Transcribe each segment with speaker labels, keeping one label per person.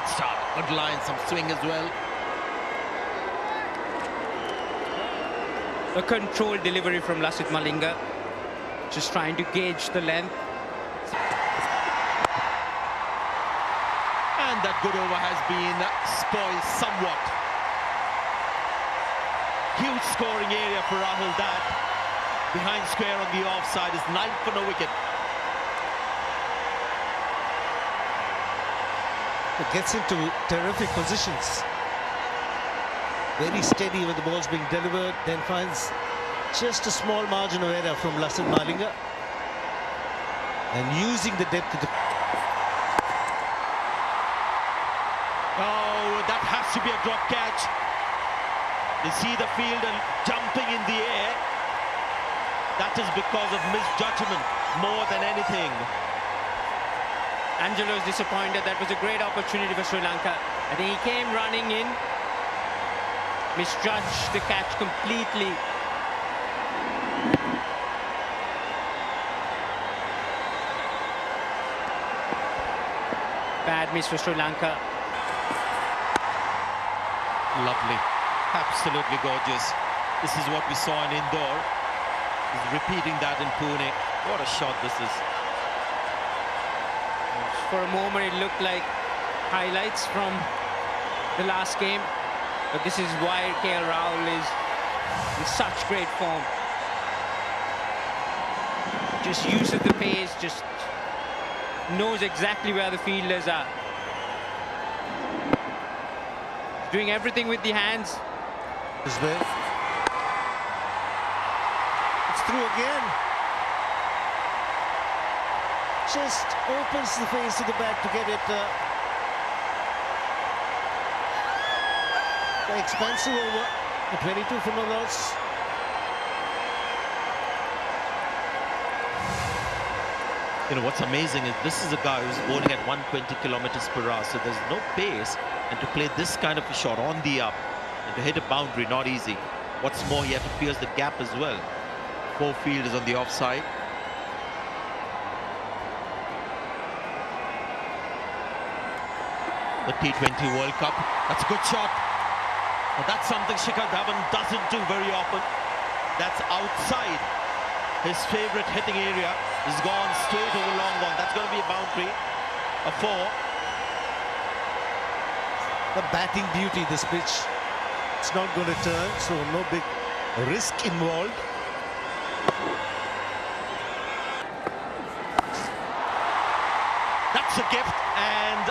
Speaker 1: start. Good line, some swing as well.
Speaker 2: A controlled delivery from Lasith Malinga. Just trying to gauge the length.
Speaker 1: And that good over has been spoiled somewhat. Huge scoring area for Rahul. That behind square on the offside is 9 for no wicket.
Speaker 3: It gets into terrific positions. Very steady when the ball's being delivered, then finds just a small margin of error from Lasith Malinga. And using the depth of the...
Speaker 1: Oh, that has to be a drop catch. You see the fielder jumping in the air. That is because of misjudgment more than anything.
Speaker 2: Angelo's disappointed. That was a great opportunity for Sri Lanka. I think he came running in, misjudged the catch completely. Bad miss for Sri Lanka.
Speaker 1: Lovely. Absolutely gorgeous. This is what we saw in Indore. He's repeating that in Pune. What a shot this is.
Speaker 2: For a moment it looked like highlights from the last game, but this is why KL Rahul is in such great form. Just uses the pace, just knows exactly where the fielders are. Doing everything with the hands.
Speaker 3: As well. It's through again. Just opens the face of the bat to get it. The expansive over. 22 for no loss.
Speaker 1: You know, what's amazing is this is a guy who's bowling at 120 kilometers per hour, so there's no pace. And to play this kind of a shot on the up and to hit a boundary, not easy. What's more, you have to pierce the gap as well. 4 fielders on the offside. The T20 World Cup. That's a good shot. But that's something Shikhar Dhawan doesn't do very often. That's outside his favorite hitting area. He's gone straight over long on. That's going to be a boundary. A 4.
Speaker 3: The batting beauty, this pitch. It's not going to turn, so no big risk involved.
Speaker 1: That's a gift, and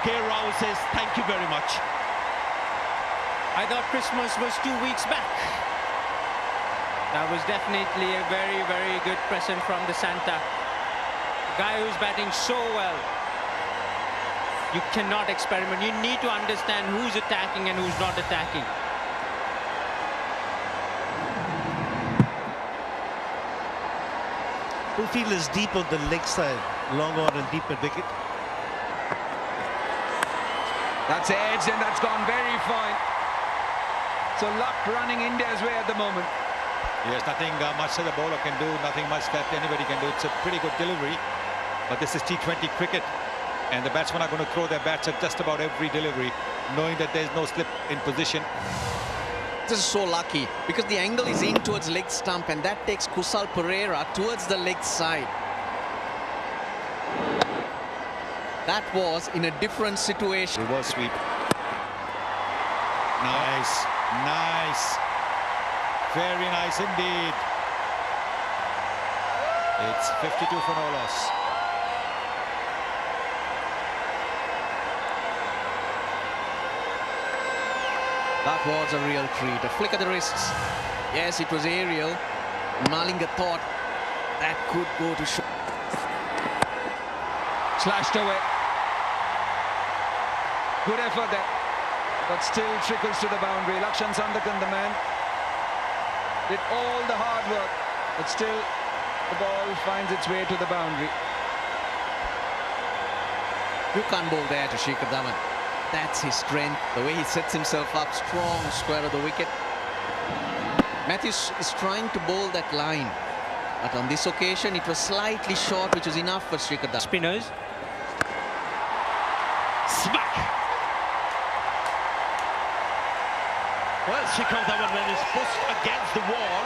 Speaker 1: KL Rahul says thank you very much.
Speaker 2: I thought Christmas was 2 weeks back. That was definitely a very, very good present from the Santa. Guy who's batting so well. You cannot experiment. You need to understand who's attacking and who's not attacking.
Speaker 3: The field is deep on the leg side, long on and deep at wicket.
Speaker 4: That's edged and that's gone very fine. So luck running India's way at the moment.
Speaker 5: Yes, nothing much that the bowler can do, nothing much that anybody can do. It's a pretty good delivery, but this is T20 cricket, and the batsmen are going to throw their bats at just about every delivery, knowing that there's no slip in position.
Speaker 6: This is so lucky because the angle is in towards leg stump, and that takes Kusal Perera towards the leg side. That was in a different situation.
Speaker 5: Reverse sweep. Nice, nice. Very nice indeed. It's 52 for no loss.
Speaker 6: That was a real treat. A flick of the wrists. Yes, it was aerial. Malinga thought that could go to short.
Speaker 4: Slashed away. Good effort there, but still trickles to the boundary. Lakshan Sandakan, the man, did all the hard work, but still the ball finds its way to the boundary.
Speaker 6: You can't bowl there to Shikhar Dhawan. That's his strength, the way he sets himself up strong, square of the wicket. Matthews is trying to bowl that line, but on this occasion it was slightly short, which was enough for Shikhar Dhawan.
Speaker 2: Spinners.
Speaker 1: back. Well, Shikhar Dhawan, when he's pushed against the wall,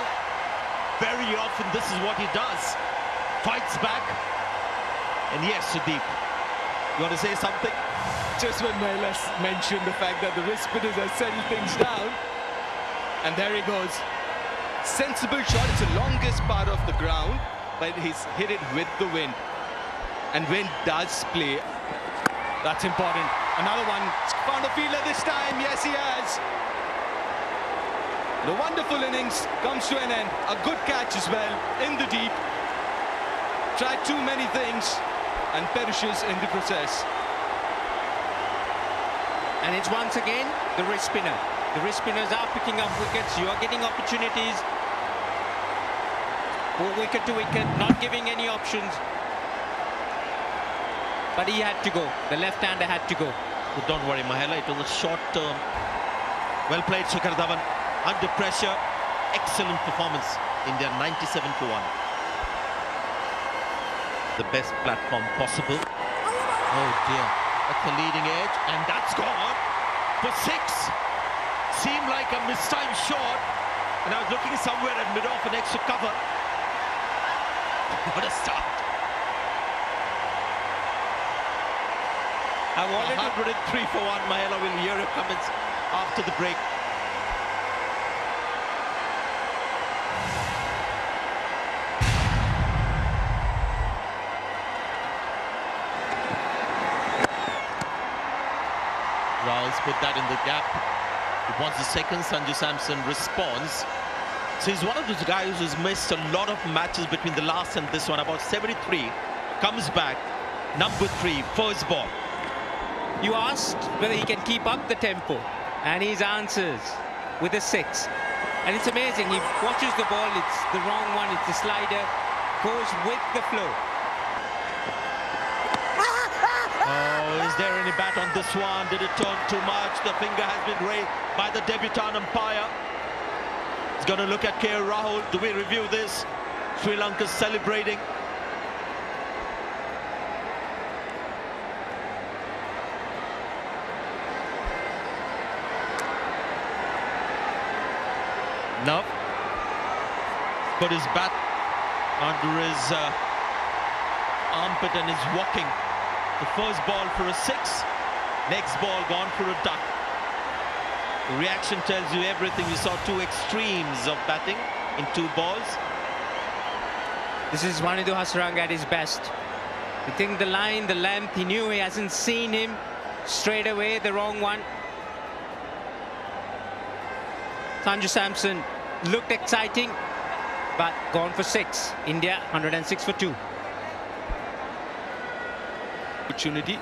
Speaker 1: very often this is what he does. Fights back. And yes, Sudeep, you want to say something?
Speaker 7: Just when Mailas mentioned the fact that the wrist spinners have settled things down. And there he goes. Sensible shot. It's the longest part of the ground, but he's hit it with the wind. And wind does play. That's important. Another one. Found a fielder this time. Yes, he has. The wonderful innings comes to an end. A good catch as well in the deep. Tried too many things and perishes in the process.
Speaker 2: And it's once again the wrist spinner. The wrist spinners are picking up wickets. You are getting opportunities. Wicket to wicket, not giving any options. But he had to go. The left-hander had to go.
Speaker 1: But don't worry, Mahela, it was a short term. Well played, Shikhar Dhawan. Under pressure, excellent performance. India 97 for 1. The best platform possible. Oh dear, that's the leading edge, and that's gone for 6. Seemed like a mistimed shot, and I was looking somewhere at mid-off an extra cover. What a start. I've already put it 3 for 1. Mahela will hear your comments after the break. Rahul's put that in the gap. He wants the second. Sanju Samson responds. So he's one of those guys who's missed a lot of matches between the last and this one. About 73. Comes back. Number 3, first ball.
Speaker 2: You asked whether he can keep up the tempo, and he answers with a 6. And it's amazing. He watches the ball. It's the wrong one. It's the slider. Goes with the flow.
Speaker 1: Oh, is there any bat on this one? Did it turn too much? The finger has been raised by the debutant umpire. He's going to look at KL Rahul. Do we review this? Sri Lanka celebrating. No. Put his bat under his armpit and is walking. The first ball for a 6. Next ball gone for a duck. The reaction tells you everything. You saw 2 extremes of batting in 2 balls.
Speaker 2: This is Wanindu Hasaranga at his best. You think the line, the length, he knew he hasn't seen him. Straight away, the wrong one. Sanju Samson looked exciting, but gone for 6. India 106 for 2.
Speaker 7: Opportunity.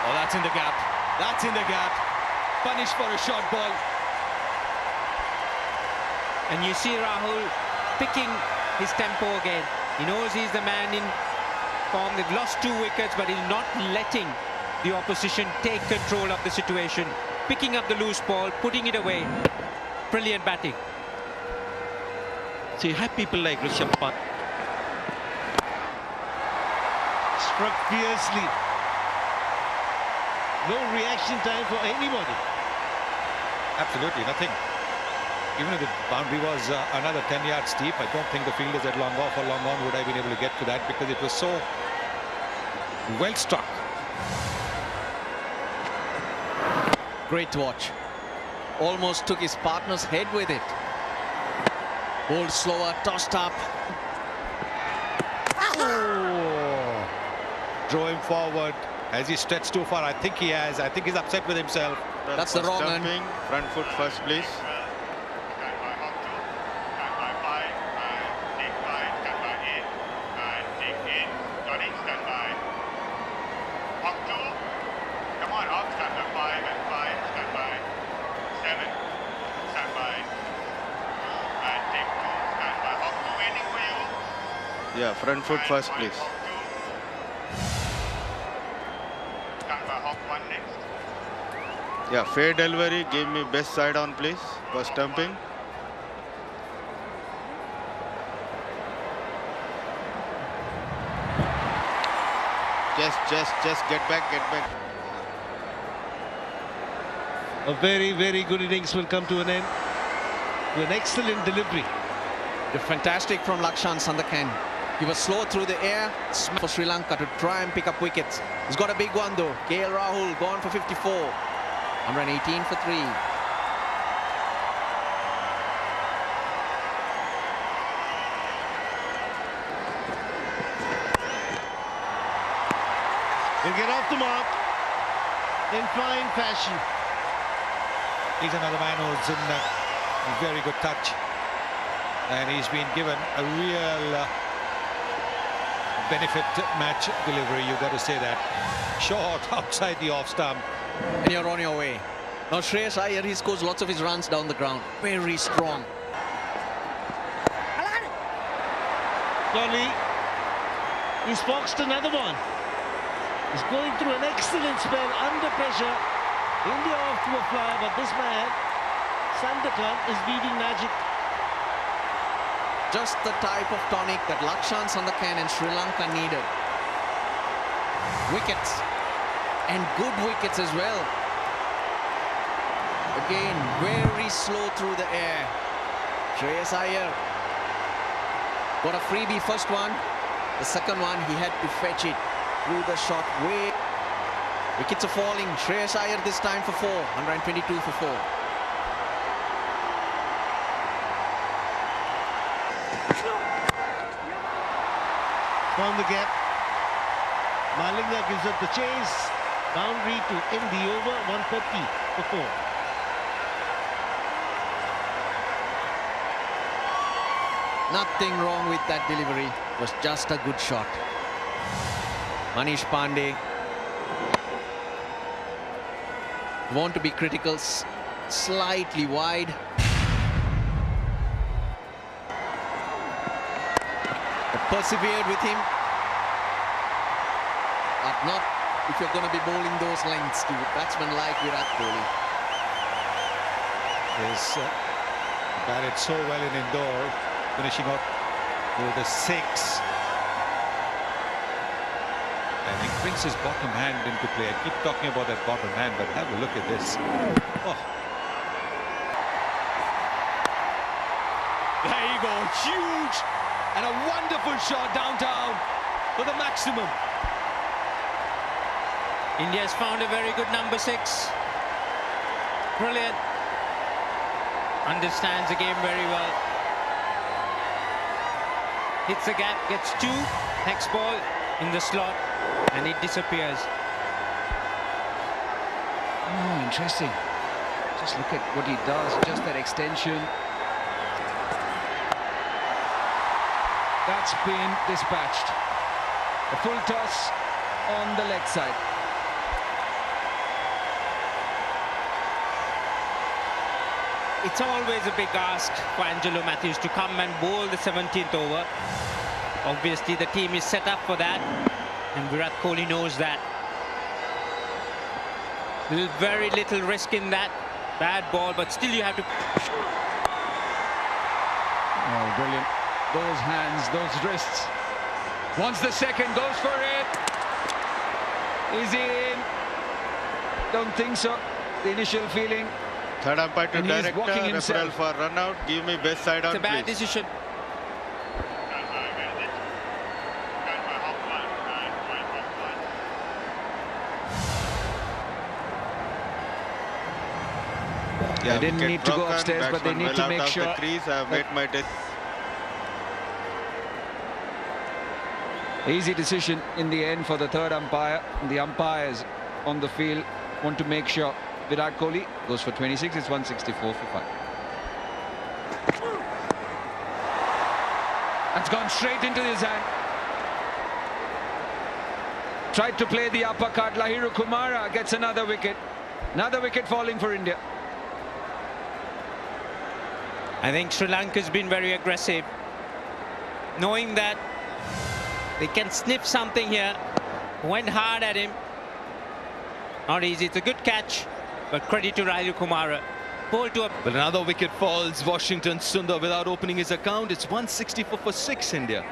Speaker 7: Oh, that's in the gap. That's in the gap. Punished for a short ball.
Speaker 2: And you see Rahul picking his tempo again. He knows he's the man in form. They've lost 2 wickets, but he's not letting the opposition take control of the situation. Picking up the loose ball, putting it away. Brilliant batting.
Speaker 1: So you have people like Rishabh Pant.
Speaker 3: Struck fiercely. No reaction time for anybody.
Speaker 5: Absolutely nothing. Even if the boundary was another 10 yards deep, I don't think the fielders at long off or long on would have been able to get to that, because it was so well struck.
Speaker 6: Great to watch. Almost took his partner's head with it. Bowled slower, tossed up.
Speaker 5: Oh. Draw him forward. Has he stretched too far? I think he has. I think he's upset with himself.
Speaker 6: That's the wrong end.
Speaker 8: Front foot first, please. Yeah, front foot first, please. Yeah, fair delivery. Give me best side on, please, for stumping. Just get back, get back.
Speaker 3: A very, very good innings will come to an end. An excellent delivery.
Speaker 6: Fantastic from Lakshan Sandakan. He was slow through the air for Sri Lanka to try and pick up wickets. He's got a big one though. KL Rahul gone for 54. 118 for 3.
Speaker 3: He'll get off the mark in fine fashion.
Speaker 5: He's another man who's in a very good touch. And he's been given a real benefit match delivery, you've got to say that. Short outside the off stump.
Speaker 6: And you're on your way. Now Shreyas Iyer, he scores lots of his runs down the ground. Very strong.
Speaker 3: Kohli, he's boxed another one. He's going through an excellent spell under pressure. India off to a flyer, but this man, Sandakan, is weaving magic.
Speaker 6: Just the type of tonic that Lakshan Sandakan and Sri Lanka needed. Wickets. And good wickets as well. Again, very slow through the air. Shreyas Iyer got a freebie first one. The second one, he had to fetch it through the shot way. Wickets are falling. Shreyas Iyer this time for 4. 122 for 4.
Speaker 3: Found the gap. Malinga gives up the chase. Boundary to end the over. 130 for 4.
Speaker 6: Nothing wrong with that delivery. It was just a good shot. Manish Pandey. Want to be critical, slightly wide. But persevered with him. But not if you're going to be bowling those lengths to batsmen like Virat Kohli.
Speaker 5: He's batted so well in Indore, finishing off with a 6. And he brings his bottom hand into play. I keep talking about that bottom hand, but have a look at this. Oh.
Speaker 7: There you go, huge and a wonderful shot downtown for the maximum.
Speaker 2: India's found a very good number 6. Brilliant. Understands the game very well. Hits the gap, gets 2. Next ball in the slot, and it disappears.
Speaker 4: Oh, interesting. Just look at what he does, just that extension. That's been dispatched. A full toss on the leg side.
Speaker 2: It's always a big ask for Angelo Matthews to come and bowl the 17th over. Obviously, the team is set up for that, and Virat Kohli knows that. Very little risk in that. Bad ball, but still you have to...
Speaker 4: Oh, brilliant. Those hands, those wrists. Once the second, goes for it. Is he in? Don't think so. The initial feeling.
Speaker 8: Third umpire to
Speaker 4: And he's
Speaker 8: director,
Speaker 4: walking
Speaker 8: referral
Speaker 4: himself.
Speaker 8: for run out. Give me best side
Speaker 2: It's
Speaker 8: on,
Speaker 2: a bad
Speaker 8: please.
Speaker 2: decision.
Speaker 8: Yeah,
Speaker 4: They didn't
Speaker 8: wicket
Speaker 4: need to go
Speaker 8: broken,
Speaker 4: upstairs, but they
Speaker 8: batsman
Speaker 4: need to
Speaker 8: well
Speaker 4: make
Speaker 8: out of
Speaker 4: sure
Speaker 8: the crease. I have made my test.
Speaker 4: easy decision in the end for the third umpire. The umpires on the field want to make sure Virat Kohli goes for 26. It's 164 for 5. That's gone straight into his hand. Tried to play the uppercut. Lahiru Kumara gets another wicket. Another wicket falling for India.
Speaker 2: I think Sri Lanka's been very aggressive, knowing that they can sniff something here. Went hard at him. Not easy. It's a good catch, but credit to Lahiru Kumara. Ball to a...
Speaker 7: But another wicket falls. Washington Sundar without opening his account. It's 164 for 6 India.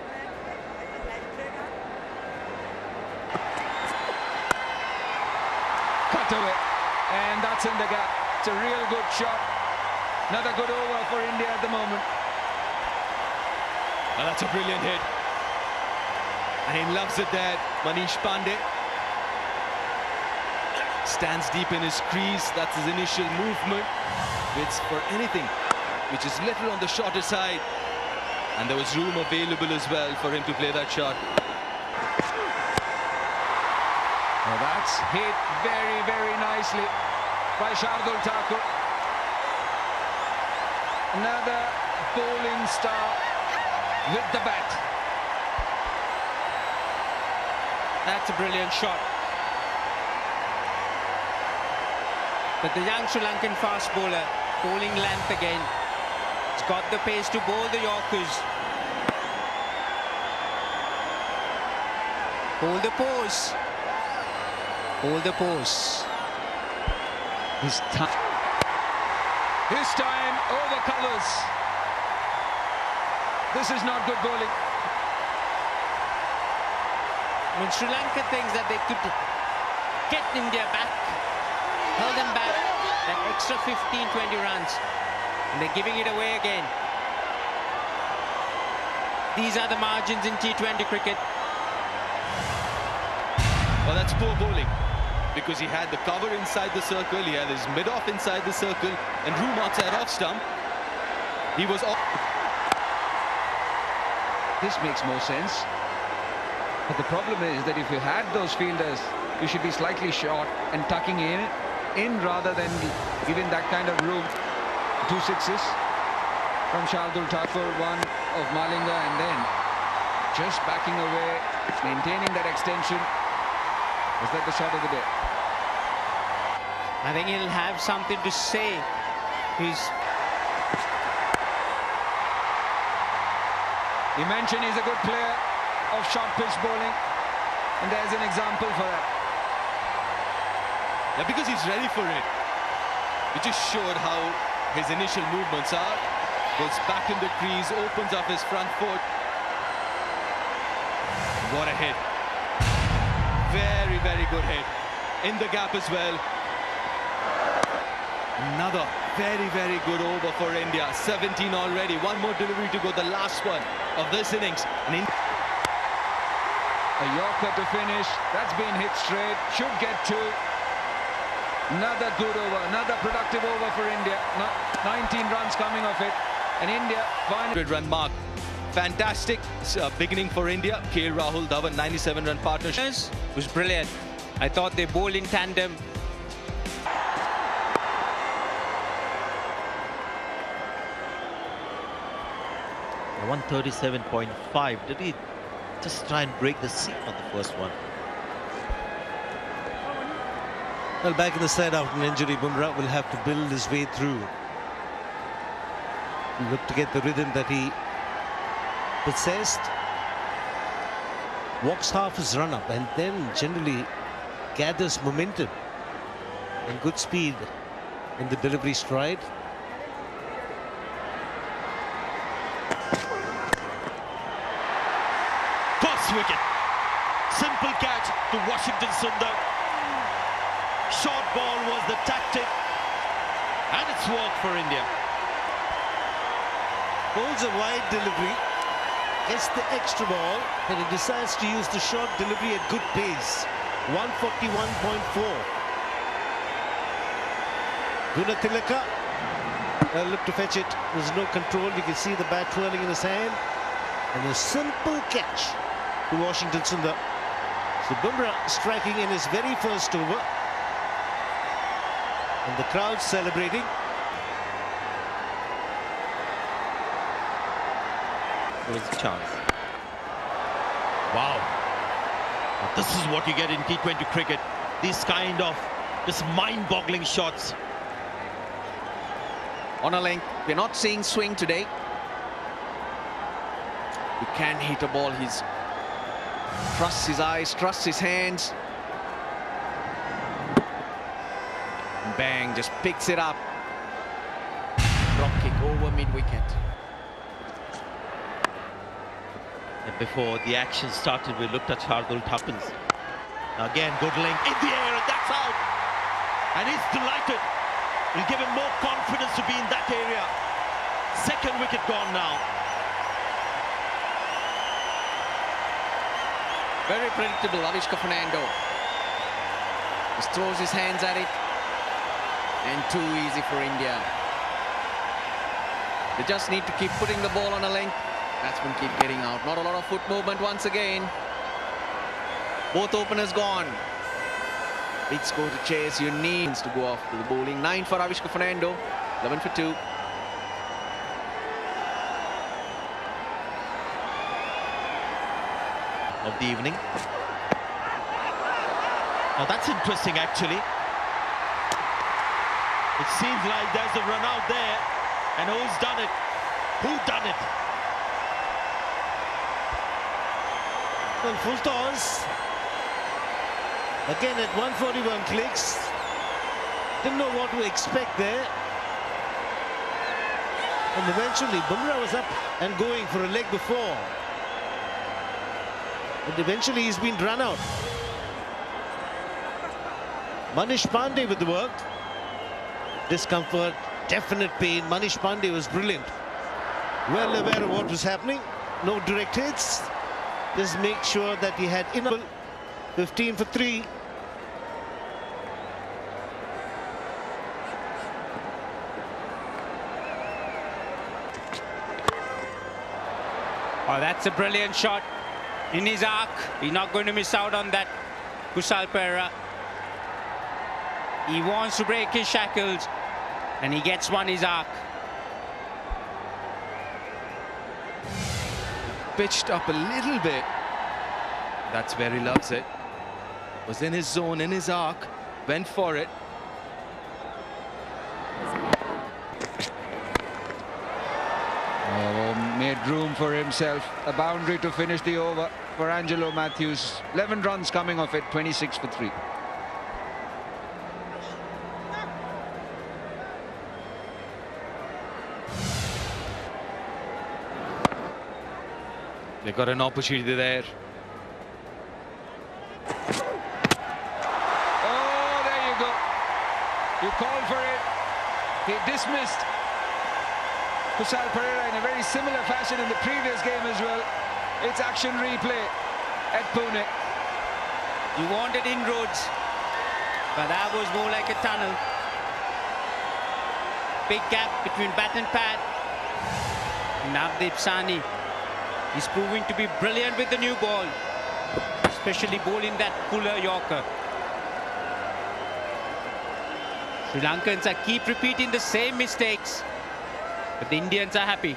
Speaker 4: cut away, and that's in the gap. It's a real good shot. Another good over for India at the moment.
Speaker 7: Well, that's a brilliant hit. And he loves it there, Manish Pandey. Stands deep in his crease, that's his initial movement. Waits for anything, which is little on the shorter side. And there was room available as well for him to play that shot.
Speaker 4: Well, that's hit very, very nicely by Shardul Thakur. Another bowling star with the bat.
Speaker 2: That's a brilliant shot. But the young Sri Lankan fast bowler, bowling length again. He's got the pace to bowl the Yorkers. Hold the pose. Hold the pose.
Speaker 4: His time over colours. This is not good bowling.
Speaker 2: I mean, Sri Lanka thinks that they could get India back, held them back, that extra 15-20 runs, and they're giving it away again. These are the margins in T20 cricket.
Speaker 7: Well, that's poor bowling, because he had the cover inside the circle, he had his mid-off inside the circle, and room outside off stump. He was off.
Speaker 4: This makes more sense. But the problem is that if you had those fielders, you should be slightly short and tucking in rather than giving that kind of room. 2 sixes from Shardul Thakur, 1 of Malinga, and then just backing away, maintaining that extension. Was that the shot of the day?
Speaker 2: I think he'll have something to say.
Speaker 4: You mentioned he's a good player of short pitch bowling, and there's an example for that.
Speaker 7: Yeah, because he's ready for it. He just showed how his initial movements are. Goes back in the crease, opens up his front foot. What a hit. Very, very good hit. In the gap as well. Another very, very good over for India. 17 already. One more delivery to go, the last one of this innings. And
Speaker 4: a Yorker to finish. That's been hit straight. Should get 2. Another good over. Another productive over for India. 19 runs coming off it. And India finally...
Speaker 7: 100-run mark. Fantastic beginning for India. KL Rahul, Dhawan, 97-run partnership.
Speaker 2: It was brilliant. I thought they bowled in tandem.
Speaker 1: A 137.5. Did he just try and break the seam on the first one?
Speaker 3: Well, back in the side after an injury, Bumrah will have to build his way through. Look to get the rhythm that he possessed. Walks half his run up and then generally gathers momentum and good speed in the delivery stride.
Speaker 1: Cross wicket. Simple catch to Washington Sundar. Short ball was the tactic, and it's worked for India.
Speaker 3: Bowls a wide delivery, gets the extra ball, and he decides to use the short delivery at good pace. 141.4. Gunatilaka looked to fetch it. There's no control. You can see the bat twirling in his hand. And a simple catch to Washington Sundar. So Bumrah striking in his very first over. And the crowd celebrating.
Speaker 1: There was a chance. Wow. Now this is what you get in T20 cricket. These kind of just mind-boggling shots.
Speaker 6: On a length, we're not seeing swing today. He can hit a ball. He's trusts his eyes, trusts his hands. Bang, just picks it up. Drop kick over mid-wicket.
Speaker 1: And before the action started, we looked at Shardul Thakur's. Again, good length in the air, and that's out. And he's delighted. Will give him more confidence to be in that area. Second wicket gone now.
Speaker 6: Very predictable, Avishka Fernando. Just throws his hands at it. And too easy for India. They just need to keep putting the ball on a length. Batsmen keep getting out. Not a lot of foot movement once again. Both openers gone. Big score to chase. You need to go off to the bowling. 9 for Avishka Fernando. 11 for 2.
Speaker 1: Of the evening. Now that's interesting actually. It seems like there's a run out there. And who's done it? Who done it?
Speaker 3: Well, full toss. Again at 141 clicks. Didn't know what to expect there. And eventually Bumrah was up and going for a leg before. But eventually he's been run out. Manish Pandey with the work. Discomfort, definite pain. Manish Pandey was brilliant. Well aware of what was happening. No direct hits. Just make sure that he had enough. 15 for 3.
Speaker 2: Oh, that's a brilliant shot in his arc. He's not going to miss out on that, Kusal Perera. He wants to break his shackles, and he gets one his arc.
Speaker 7: Pitched up a little bit. That's where he loves it. Was in his zone, in his arc, went for it.
Speaker 4: Oh, made room for himself. A boundary to finish the over for Angelo Matthews. 11 runs coming off it, 26 for 3.
Speaker 7: They got an opportunity there.
Speaker 4: Oh, there you go. You called for it. He dismissed Kusal Perera in a very similar fashion in the previous game as well. It's action replay at Pune.
Speaker 2: You wanted inroads, but that was more like a tunnel. Big gap between bat and pad. Navdeep Sahni. He's proving to be brilliant with the new ball, especially bowling that cooler Yorker. Sri Lankans keep repeating the same mistakes, but the Indians are happy.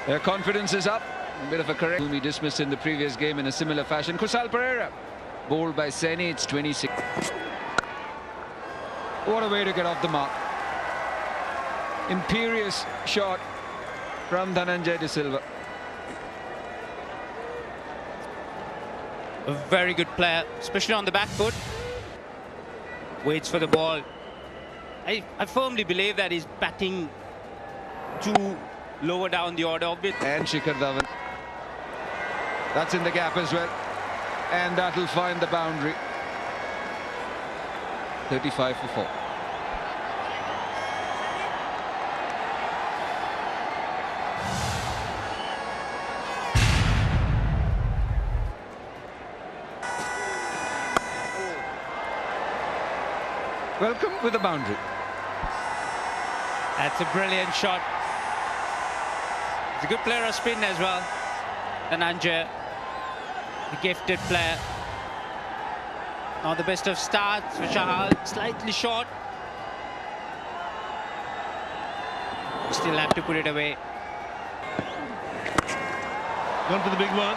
Speaker 4: Their confidence is up. A bit of a correct. Whom he dismissed in the previous game in a similar fashion. Kusal Perera, bowled by Saini. It's 26. What a way to get off the mark. Imperious shot from Dhananjay De Silva.
Speaker 2: A very good player, especially on the back foot. Waits for the ball. I firmly believe that he's batting too lower down the order.
Speaker 4: And Shikhar Dhawan. That's in the gap as well. And that'll find the boundary. 35 for 4. Welcome with the boundary.
Speaker 2: That's a brilliant shot. He's a good player of spin as well. Dhananjay, the gifted player. Not the best of starts for Chahal, slightly short. Still have to put it away.
Speaker 3: Gone for the big one.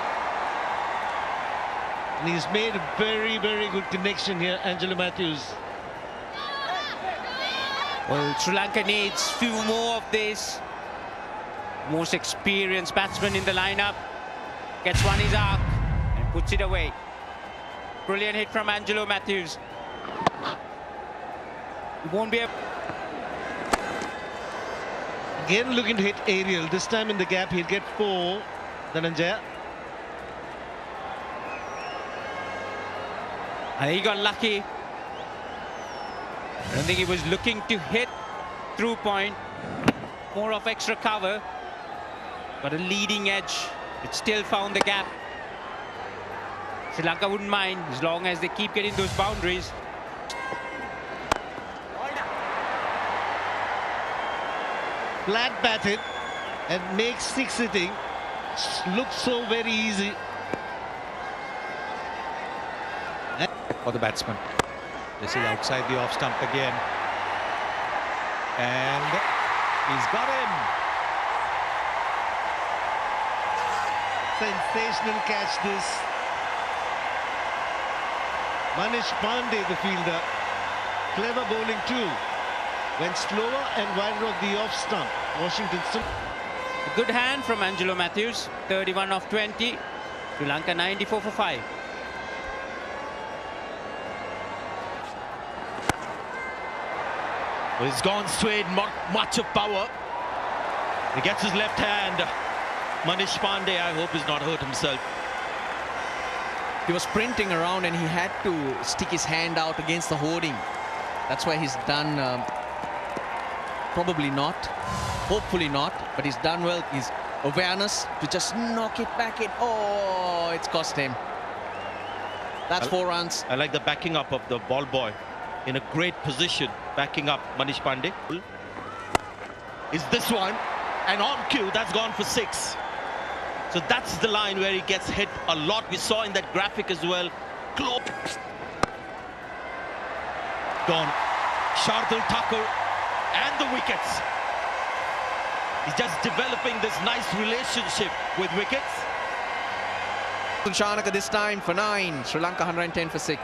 Speaker 3: And he's made a very, very good connection here, Angelo Matthews.
Speaker 2: Well, Sri Lanka needs few more of this. Most experienced batsman in the lineup. Gets one his arc and puts it away. Brilliant hit from Angelo Matthews. He won't be able...
Speaker 3: Again looking to hit aerial. This time in the gap he'll get 4. Dhananjaya.
Speaker 2: And he got lucky. I don't think he was looking to hit through point. More of extra cover. But a leading edge. It still found the gap. Sri Lanka wouldn't mind as long as they keep getting those boundaries.
Speaker 3: Flat batted and makes 6 hitting. Looks so very easy.
Speaker 5: For the batsman. This is outside the off stump again. And he's got him.
Speaker 3: Sensational catch this. Manish Pandey, the fielder. Clever bowling too. Went slower and wider of the off stump. Washington.
Speaker 2: A good hand from Angelo Matthews. 31 of 20. Sri Lanka 94 for 5.
Speaker 1: Well, he's gone straight, not much of power. He gets his left hand. Manish Pandey, I hope he's not hurt himself.
Speaker 6: He was sprinting around and he had to stick his hand out against the hoarding. That's why he's done, probably not, hopefully not, but he's done well. His awareness to just knock it back in. Oh, it's cost him. That's 4 runs.
Speaker 1: I like the backing up of the ball boy. In a great position, backing up Manish Pandey. Is this one, and on cue, that's gone for 6. So that's the line where he gets hit a lot. We saw in that graphic as well. Close. Gone. Shardul Thakur and the wickets. He's just developing this nice relationship with wickets.
Speaker 6: Shanaka this time for 9. Sri Lanka 110 for 6.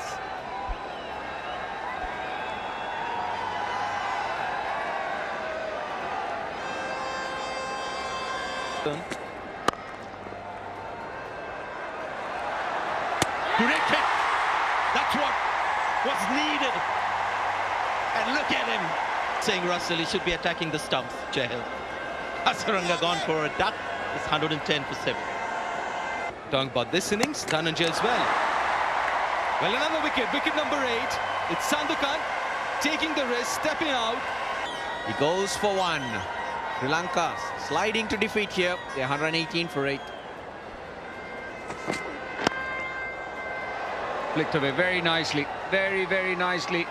Speaker 1: Great hit. That's what was needed. And look at him. Saying Russell, he should be attacking the stumps, Chahal. Hasaranga gone for a duck. It's 110 for 7.
Speaker 7: Talking about this innings, Dhananjay as well. Well, another wicket, wicket number 8. It's Sandakan taking the risk, stepping out.
Speaker 6: He goes for 1. Sri Lanka sliding to defeat here. They're 118 for 8.
Speaker 4: Flicked away very nicely, very, very nicely.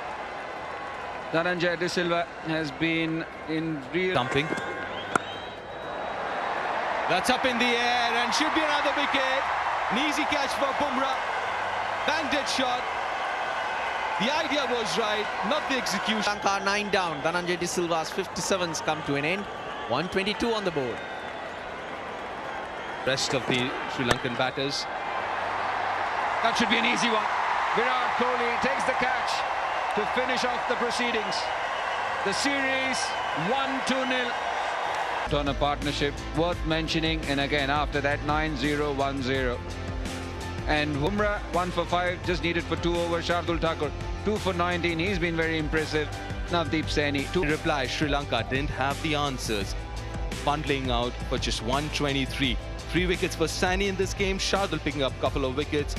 Speaker 4: Dhananjay De Silva has been in real
Speaker 7: Dumping. That's up in the air and should be another wicket. An easy catch for Bumrah. Bang dead shot. The idea was right, not the execution.
Speaker 6: Sri Lanka 9 down. Dhananjay De Silva's 57s come to an end. 122 on the board.
Speaker 7: Rest of the Sri Lankan batters.
Speaker 4: That should be an easy one. Virat Kohli takes the catch to finish off the proceedings. The series 1-2-0. On a partnership worth mentioning, and again after that 9-0, 1-0. And Bumrah 1 for 5, just needed for 2 overs. Shardul Thakur 2 for 19. He's been very impressive. Navdeep Saini 2.
Speaker 7: In reply, Sri Lanka didn't have the answers. Bundling out for just 123. 3 wickets for Saini in this game. Shardul picking up a couple of wickets.